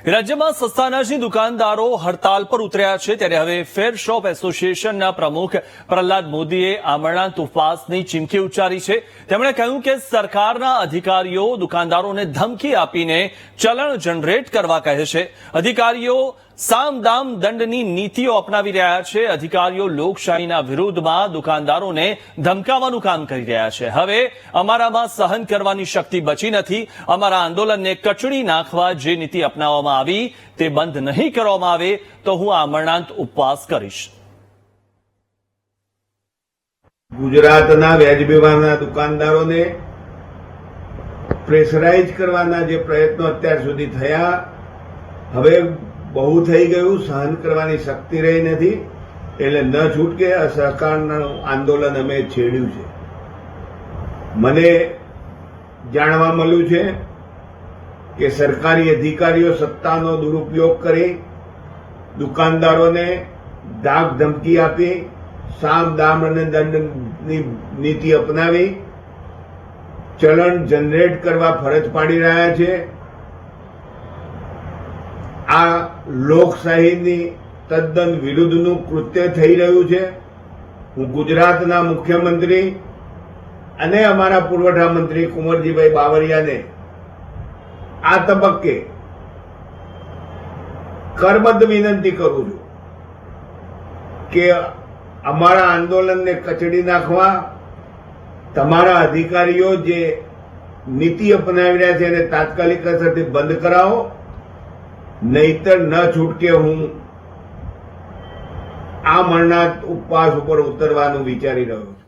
રાજ્યમાં સસ્તા અનાજની દુકાનદારો હડતાલ પર ઉતર્યા છે ત્યારે હવે ફેર શોપ એસોસિએશનના પ્રમુખ પ્રહલાદ મોદીએ આમરણાંત ઉપવાસની ચીમકી ઉચ્ચારી છે। તેમણે કહ્યું કે સરકારના અધિકારીઓ દુકાનદારોને ધમકી આપીને ચલણ જનરેટ કરવા કહે છે। અધિકારીઓ સામ દામ દંડની નીતિઓ અપનાવી રહ્યા છે। અધિકારીઓ લોકશાહીના વિરોધમાં દુકાનદારોને ધમકાવવાનું કામ કરી રહ્યા છે। હવે અમારામાં સહન કરવાની શક્તિ બચી નથી। અમારા આંદોલનને કચડી નાખવા જે નીતિ અપનાવવામાં આવી તે બંધ નહીં કરવામાં આવે તો હું આમરણાંત ઉપવાસ કરીશ। ગુજરાતના વ્યાજબી ભાવના દુકાનદારોને પ્રેશરાઇઝ કરવાના જે પ્રયત્નો અત્યાર સુધી થયા, હવે બહુ થઈ ગયું, સહન કરવાની શક્તિ રહી નથી, એટલે ન છૂટકે અસહકારનું આંદોલન અમે છેડ્યું છે। મને જાણવા મળ્યું છે કે સરકારી અધિકારીઓ સત્તાનો દુરુપયોગ કરી દુકાનદારોને ધાક ધમકી આપી સામ દામ અને દંડની નીતિ અપનાવી ચલણ જનરેટ કરવા ફરજ પાડી રહ્યા છે। આ લોકશાહીની તદ્દન વિરુદ્ધનું કૃત્ય થઈ રહ્યું છે। હું ગુજરાતના મુખ્યમંત્રી અને અમારા પુરવઠા મંત્રી કુંવરજીભાઈ બાવળિયાને આ તબક્કે કરબદ્ધ વિનંતી કરું છું કે અમારા આંદોલનને કચડી નાખવા તમારા અધિકારીઓ જે નીતિ અપનાવી રહ્યા છે એને તાત્કાલિક અસરથી બંધ કરાવો, નહીતર ન છૂટકે હું આ આમરણાંત ઉપવાસ ઉપર ઉતરવાનું વિચારી રહ્યો છું।